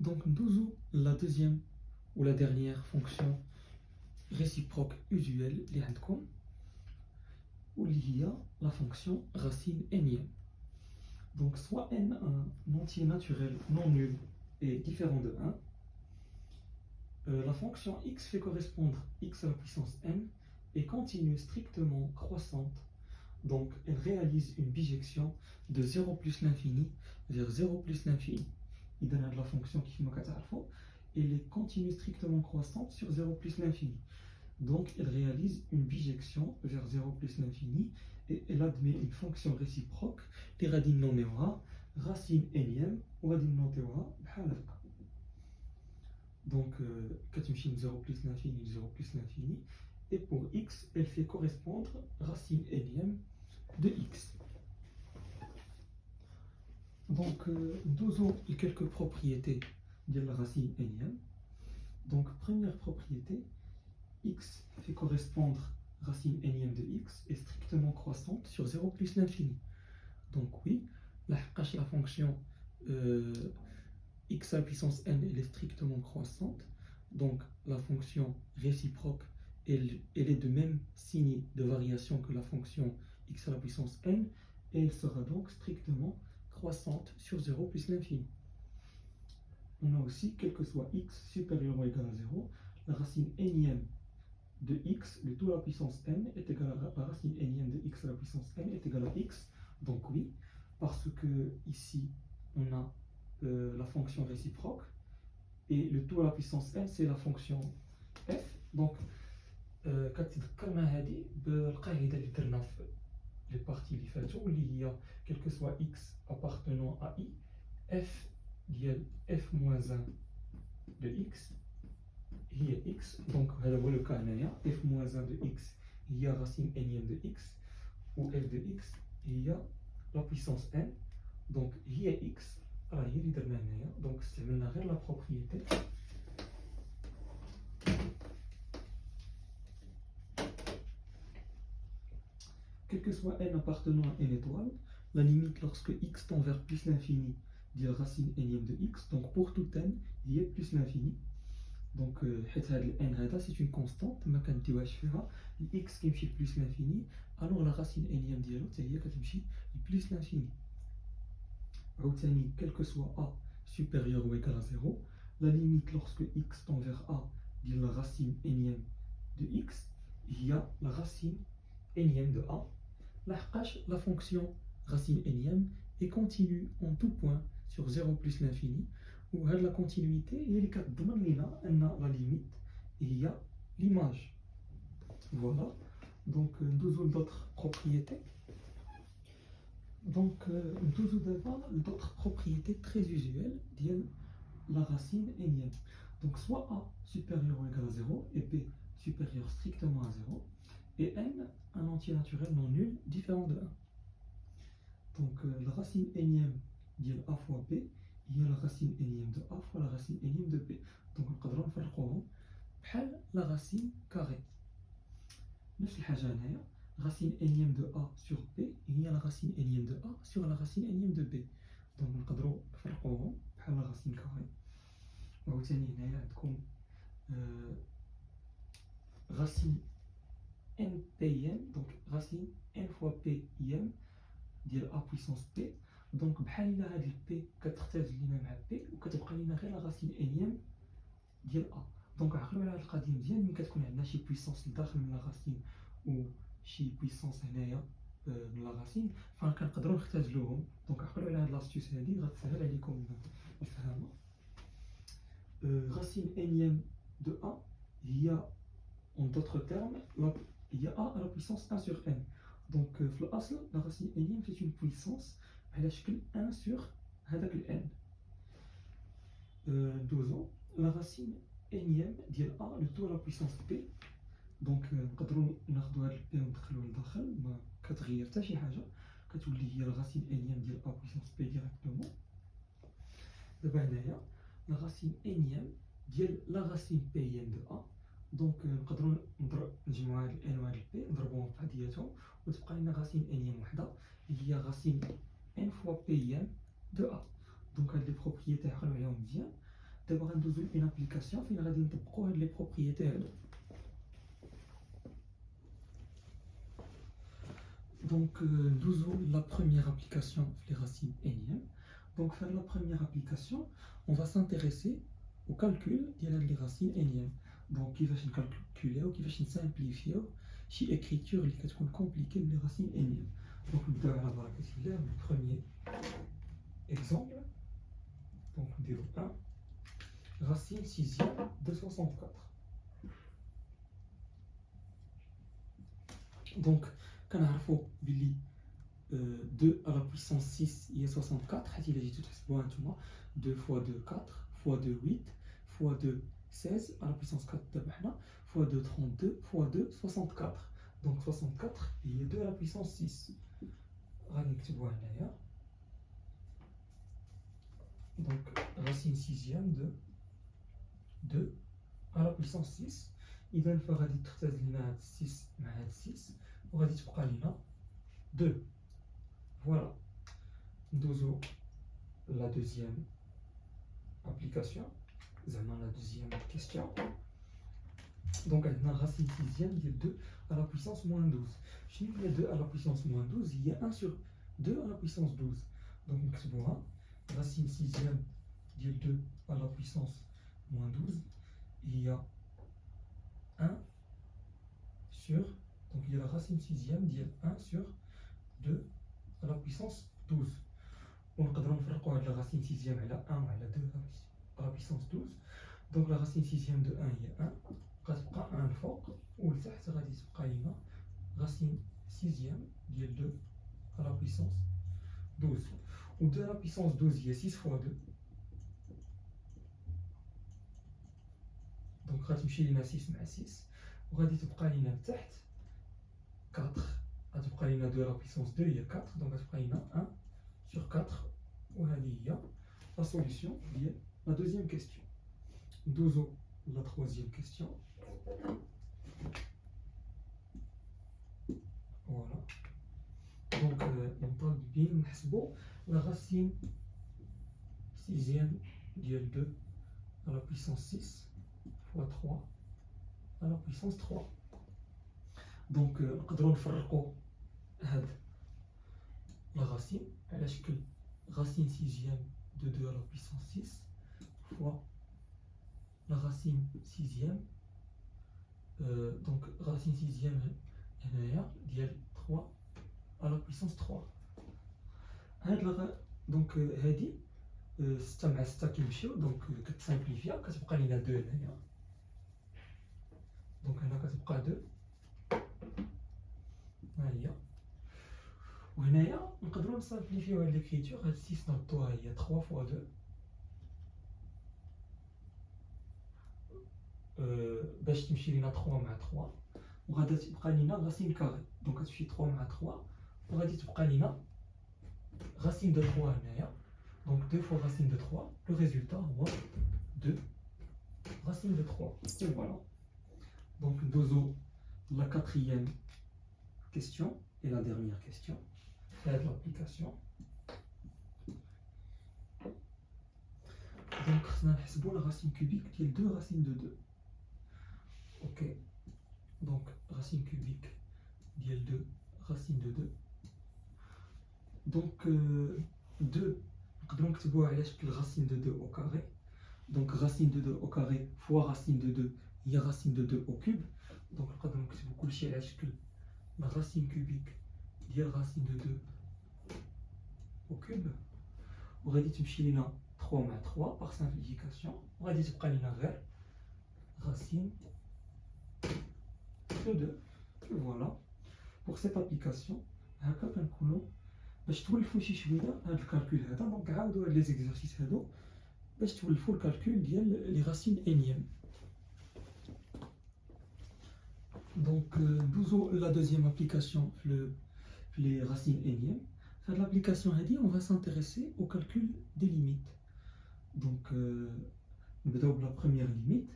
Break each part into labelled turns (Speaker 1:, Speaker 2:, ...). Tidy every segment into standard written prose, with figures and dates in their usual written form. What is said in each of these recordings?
Speaker 1: Donc, nous la deuxième ou la dernière fonction réciproque usuelle, où il y a la fonction racine énième. Donc, soit n un entier naturel non nul et différent de 1, la fonction x fait correspondre x à la puissance n et continue strictement croissante. Donc, elle réalise une bijection de 0 plus l'infini vers 0 plus l'infini. Il donne la fonction qui fait elle est continue strictement croissante sur 0 plus l'infini. Donc, elle réalise une bijection vers 0 plus l'infini et elle admet une fonction réciproque qui va dénommer racine énième ou va dénommer donc, quand tu mets 0 plus l'infini, 0 plus l'infini, et pour x, elle fait correspondre racine énième de x. Donc, nous avons quelques propriétés de la racine énième. Donc, première propriété, x fait correspondre racine énième de x est strictement croissante sur 0 plus l'infini. Donc, oui, la fonction x à la puissance n elle est strictement croissante. Donc, la fonction réciproque elle est de même signe de variation que la fonction x à la puissance n et elle sera donc strictement croissante sur 0 plus l'infini. On a aussi, quel que soit x supérieur ou égal à 0, la racine énième de x, le tout à la puissance n, est égal à la racine énième de x à la puissance n est égal à x. Donc oui, parce que ici, on a la fonction réciproque, et le tout à la puissance n, c'est la fonction f. Donc, كتذكرنا هذه بالقاعدة اللي درنا في les parties اللي فاتوا اللي هي quel que soit x appartenant à i f ديال f moins 1 de x هي x. donc هذا هو لو كان هنايا f moins 1 de x هي racine énième de x ou f de x هي la puissance n. donc هي x راه هي اللي درنا هنايا. donc استعملنا غير la propriété quel que soit n appartenant à n étoile, la limite lorsque x tend vers plus l'infini dit la racine énième de x. Donc pour tout n, il y a plus l'infini. Donc n c'est une constante, mais quand tu vois x qui fait plus l'infini, alors la racine énième de l'autre, c'est plus l'infini. Quel que soit a supérieur ou égal à 0, la limite lorsque x tend vers a dit la racine énième de x, il y a la racine énième de a. La fonction racine énième est continue en tout point sur 0 plus l'infini, où la continuité est la limite et il y a l'image. Voilà, donc deux autres propriétés. Donc d'autres propriétés très usuelles de la racine énième. Donc soit a supérieur ou égal à 0 et b supérieur strictement à 0 et n un entier naturel non nul différent de 1. Donc la racine énième de a fois b, il y a la racine énième de a fois la racine énième de b. Donc on peut faire la racine carrée. نفس الحاجة هنايا racine énième de a sur b, il y a la racine énième de a sur la racine énième de b. Donc نقدروا نفرقوهم بحال la racine carrée. وعاوتاني هنايا عندكم racine n pm, donc racine n fois p im ديال a puissance p. donc بحال الا هاد p كتختلف لينا مع p وكتبقى لينا غير لا راسين انيام ديال a. donc عقلوا على هاد القضيه مزيان. ملي كتكون عندنا شي بويسونس لداخل من لا راسين و شي بويسونس هنايا من لا راسين فكنقدروا نختزلوهم. donc عقلوا على هاد لاستيوس هادي غتسهل عليكم الفهم. racine énième de a هي en d'autres termes il y a a à la puissance 1 sur n. donc la racine énième c'est une puissance à la شكل 1 sur هذاك n. la racine énième ديال a le tout à la puissance p. donc نقدروا ناخذوا هذا p وندخلوه لداخل ما كتغير حتى شي حاجه كتولي هي la racine énième ديال a puissance p directement. دابا هنايا la racine énième ديال la racine pm de a. donc نقدروا نجمعوا هاد n وهاد p نضربوهم في بعضياتهم وتبقى لنا racine énième وحده اللي هي racine n fois pm de a. donc هاد لي بروبريتي عقلوا عليهم مزيان. d'abord une application فين غادي نطبقوا هاد لي بروبريتي هادو. Donc la première application les racines énième. Donc faire la première application, on va s'intéresser au calcul des racines énième. Donc qui va se calculer ou qui va se simplifier si écriture qui est compliquée les racines énième. Donc nous allons avoir le premier exemple. Donc nous disons 1 racine sixième de 64. Donc quand on a fait 2 à la puissance 6 il y a 64 il a dit tout simplement 2 fois 2 4 fois 2 8 fois 2 16 à la puissance 4 fois 2 32 fois 2 64. Donc 64 il y a 2 à la puissance 6. Donc racine sixième de 2 à la puissance 6. إذا فغادي تختزل لنا 6 مع 6 وغادي تبقى لنا 2. Voilà. Dozo la deuxième application. La deuxième question. Donc elle a racine sixième il y a 2 à la puissance moins 12. Chez nous il y a 2 à la puissance moins 12, il y a 1 sur 2 à la puissance 12. Donc nous racine sixième il y a 2 à la puissance moins 12, il y a 1 sur, donc il y a la racine sixième il y a 1 sur 2 à la puissance 12. On peut faire la racine sixième elle a 1 elle a 2 à la puissance 12. Donc la racine sixième de 1 il y a 1 غتبقى 1 الفوق والتحت غادي تبقى لنا racine sixième ديال 2 à la puissance 12. و 2 à la puissance 12 il y a 6 fois 2. Donc غتمشي لنا 6 مع 6 وغادي تبقى لنا لتحت 4. غتبقى لنا 2 à la puissance 2 il y a 4 donc غتبقى لنا 1 sur 4 وهذه هي la solution ديال la deuxième question. Dozo la troisième question. Voilà. Donc on parle bien نحسبوا la racine sixième ديال 2 à la puissance 6 fois 3 à la puissance 3. Donc نقدروا نفرقوا هاد la racine على شكل racine sixième de 2 à la puissance 6 fois la racine sixième donc racine sixième ديال 3 à la puissance 3. donc هذه 6 مع 6 كيمشيو دونك كتسامبليفيا كتبقى لينا 2 هنايا. دونك هنا كتبقى 2 ها هي. وهنايا نقدروا نسامبليفيو هاد ليكريتور هاد 6 نردوها هي 3 fois 2 باش تمشي لينا 3 مع 3 وغادي تبقى لينا راسين كاري. دونك غتمشي 3 مع 3 وغادي تبقى لينا racine de 3 هنايا. Donc 2 fois racine de 3, le résultat هو 2 racine de 3. Et voilà. Donc Dozo la quatrième question et la dernière question. C'est l'application. Donc on va la racine cubique qui est 2 racines de 2. Ok. Donc racine cubique qui est 2 racines de 2. Donc 2 donc tu vois la racine de 2 au carré. Donc racine de 2 au carré fois racine de 2 il y a racine de 2 au cube. Donc c'est beaucoup le chien la racine cubique il y a racine de 2 au cube. On va dire que 3 مع 3 par simplification. On va dire que racine de 2. Et voilà. Pour cette application, باش تولفوا شي شويه هذا الكالكول هذا دونك عاودوا هاد لي زيكزارسيس هادو باش تولفوا الكالكول ديال لي راسين انيم. دونك ندوزو لا دوزيام ابليكاسيون في لي راسين انيم. في هاد لابليكاسيون هادي on va s'intéresser au calcul des limites. دونك نبداو بلا بروميير ليميت.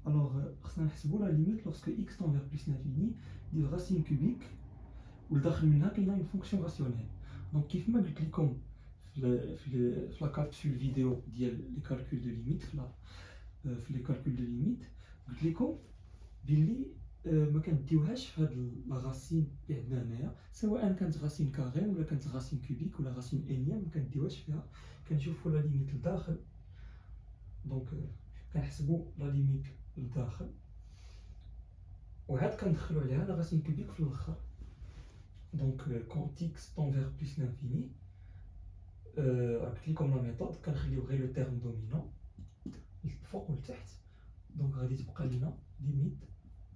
Speaker 1: الوغ خصنا نحسبوا لا ليميت لوrsque x tend vers plus l'infini ديال racine cubique والداخل منها كاينه une fonction rationnelle. Donc كيف ما قلت لكم في لا كابسول فيديو ديال لي كالكول دو ليميت في لي كالكول دو ليميت قلت لكم بلي ما كنديوهاش في هاد لا غاسين اللي عندنا هنايا، سواء كانت غاسين كاري ولا كانت غاسين كوبيك ولا غاسين انيام، ما كنديوهاش فيها، كنشوفوا لا ليميت لداخل. دونك كنحسبوا لا ليميت لداخل وعاد كندخلوا عليها لا غاسين كوبيك في الاخر. دونك كون x tend vers plus l'infini، قلت لكم لا ميثود كنخليو غير لو تيرم دومينون الفوق والتحت. دونك غادي تبقى لينا ليميت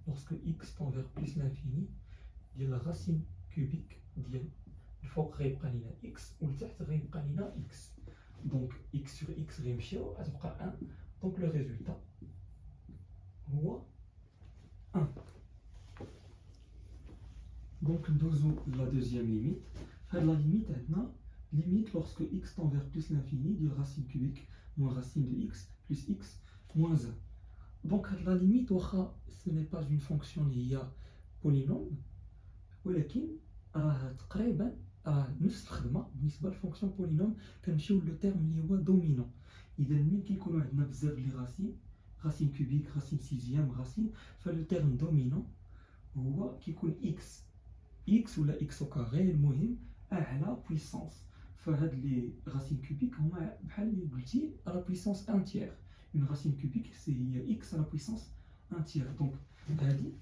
Speaker 1: lorsque x tend vers plus l'infini ديال لا غاسين كوبيك ديال الفوق غيبقى لينا x والتحت غيبقى لينا x. دونك x sur x غيمشيو غتبقى 1. دونك لو ريزولتا هو 1. دونك ندوزو لا دوزيام ليميت. هاد لا ليميت عندنا limite lorsque x tend vers plus l'infini ديال racine cubique moins racine de x plus x moins 1. Donc la limite ce n'est pas une fonction اللي هي polynôme، ولكن راه تقريبا نفس الخدمه بالنسبه للفونكسيون بولينوم. كنمشيو لو تيرم اللي هو دومينون. اذا ملي كيكونوا عندنا بزاف لي راسين كوبيك، راسين سيزيام، راسين، فلو تيرم دومينون هو كيكون x ولا x au carré، المهم اعلى بويسونس. فهاد لي راسين كوبيك هما بحال اللي قلتي على بويسونس 1 تيير. اون راسين كوبيك هي x على بويسونس 1 تيير. دونك هادي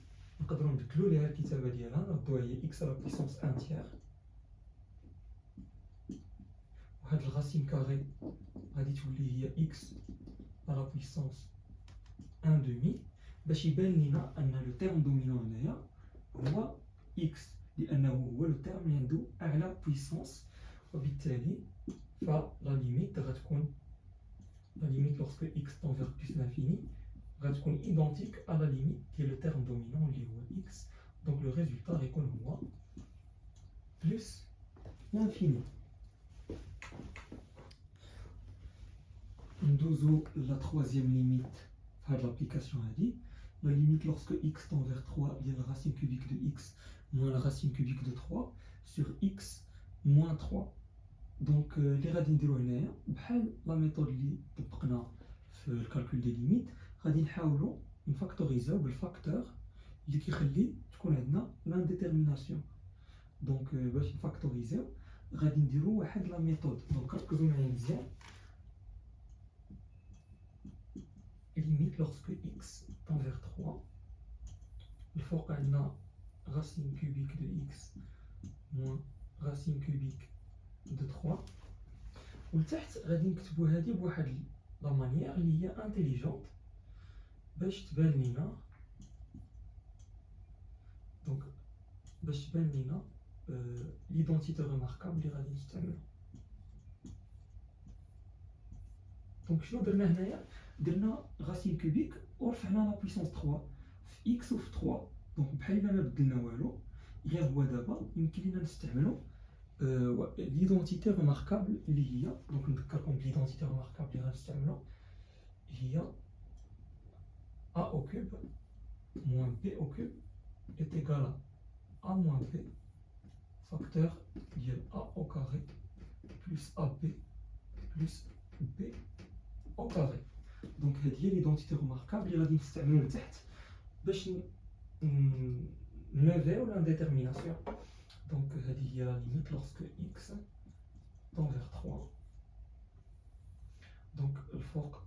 Speaker 1: نقدروا نبدلوا ليها الكتابه ديالها، نردوها هي x على بويسونس 1 تيير. وهاد الراسين كاري غادي تولي هي x على بويسونس 1 دومي، باش يبان لينا ان لو تيرم دومينون هنايا هو x، لانه هو لو تيرم اللي عنده اعلى بويسونس. وبالتالي فلا ليميت غتكون لا ليميت لوrsque x tend vers plus l'infini غتكون identique à la limite ديال لو تيرم دومينون اللي هو x. دونك لو ريزولتا غيكون هو plus l'infini. ندوزو لا troisième limite في هاد لابليكاسيون هادي. La limite lorsque x tend vers 3 ديال la racine cubique de x moins la racine cubique de 3 sur x moins 3. دونك اللي غادي نديرو هنايا بحال لا ميثود اللي طبقنا في الكالكول دي ليميت، غادي نحاولوا نفاكتوريزاو بالفاكتور اللي كيخلي تكون عندنا لانديتيرميناسيون. دونك باش نفاكتوريزاو غادي نديرو واحد لا ميثود. دونك ركزوا معايا مزيان. limite lorsque x tend vers 3، الفوق عندنا racine cubique de x moins racine cubique de 3، والتحت غادي نكتبو هادي بواحد لا مانيير اللي هي انتيليجونت باش تبان لينا. دونك باش تبان لينا ليدونتيتي ريماركابل اللي غادي نستعملو. دونك شنو درنا هنايا؟ درنا راسين كوبيك ورفعنا لا بويسونس 3 في x وفي 3. دونك بحال ما بدلنا والو، غير هو دابا يمكن لينا نستعملو ليدونتيتي ريماركابل اللي هي، دونك نذكركم بليدونتيتي ريماركابل اللي غنستعملو هي a au cube moins b au cube est égal à a moins b facteur ديال a au carré plus ab plus b au carré. دونك هذه هي ليدونتيتي ريماركابل اللي غادي نستعملو لتحت باش نلافيو لانديتيرميناسيون. دونك هذه هي لا ليميت lorsque x tend vers 3. دونك الفوق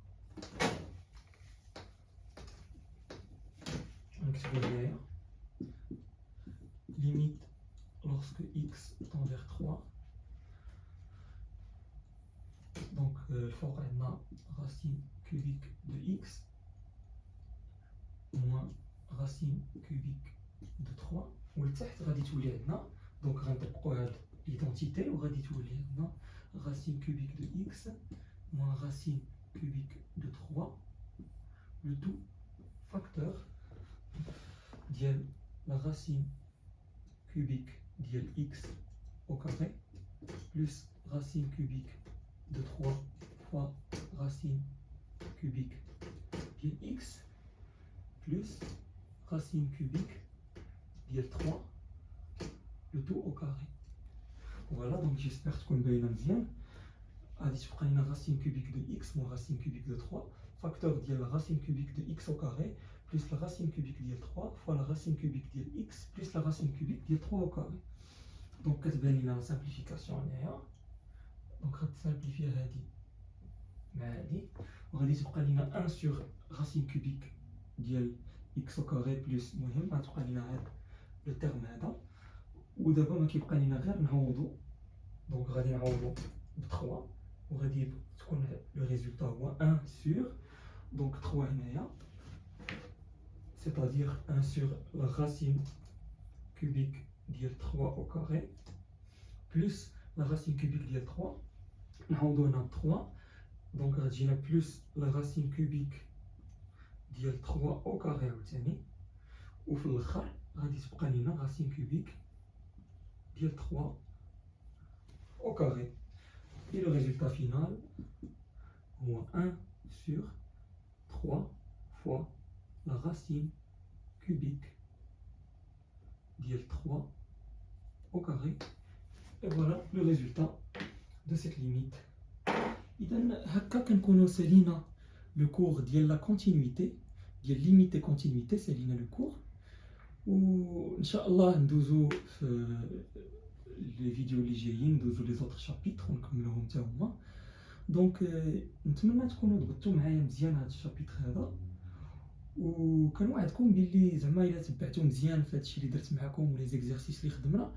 Speaker 1: نكتبو هنايا limite lorsque x tend vers 3. دونك الفوق عندنا racine cubique de x moins racine cubique de 3، والتحت غادي تولي عندنا دونك غنطبقوا هاد ليدونتيتي وغادي تولي عندنا racine cubique de x moins racine cubique de 3 le tout facteur ديال la racine cubique ديال x au carré plus racine cubique de 3 fois racine cubique ديال x plus racine cubique ديال 3 le tout au carré. Voilà, donc j'espère تكون باينه مزيان. غادي تبقى لنا racine cubique de x moins racine cubique de 3 facteur ديال la racine cubique de x au carré plus la racine cubique ديال 3 fois la racine cubique ديال x plus la racine cubique ديال 3 au carré. Donc كتبان لنا la simplification هنايا. Donc غتسامبليفي هادي مع هادي وغادي تبقى لنا 1 sur racine cubique ديال x au carré plus المهم غتبقى لنا هاد لو تيرم هذا. ودابا ما كيبقى لنا غير نعوضو. دونك غادي نعوضو ب 3 وغادي تكون لو ريزولتا هو 1 sur donc 3 هنايا c'est-à-dire 1 sur la racine cubique ديال 3 au carré plus la racine cubique ديال 3 نعوضو هنا ب 3 دونك غتجينا plus la racine cubique ديال 3 au carré عاوتاني وفي الاخر غادي تبقى لنا racine cubique ديال 3 au carré. Et le résultat final est 1 sur 3 fois la racine cubique de 3 au carré. Et voilà le résultat de cette limite. إذن هكا كنكونو سالينا le cours ديال la continuité ديال limite et continuité سالينا le cours. وإن شاء الله ندوزو في les vidéos اللي جايين ندوزو لي زوطر شابيتر ونكملوهم حتى هما. دونك نتمنى تكونوا ضبطوا معايا مزيان هذا الشابيتر هذا وكنوعدكم باللي زعما الا تبعتوا مزيان في هادشي اللي درت معكم ولي زيكزارسيس اللي خدمنا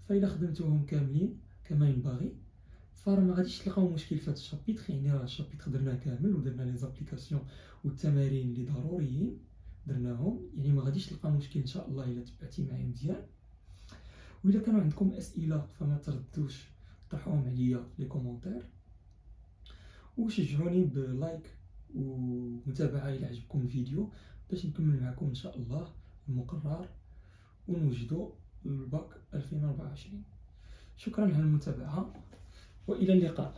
Speaker 1: فالا خدمتوهم كاملين كما ينبغي فراه ما غاديش تلقاو مشكل في هذا الشابيتر. يعني راه الشابيتر درناه كامل ودرنا لي زابليكاسيون والتمارين اللي ضروريين درناهم. يعني ما غاديش تلقى مشكل ان شاء الله الا تبعتي معايا مزيان. وإلا كانوا عندكم أسئلة فما تردوش طرحوهم عليا في لي كومونتير وشجعوني بلايك ومتابعة إلى عجبكم الفيديو باش نكمل معكم إن شاء الله المقرر ونوجدوا الباك 2024. شكرا على المتابعة وإلى اللقاء.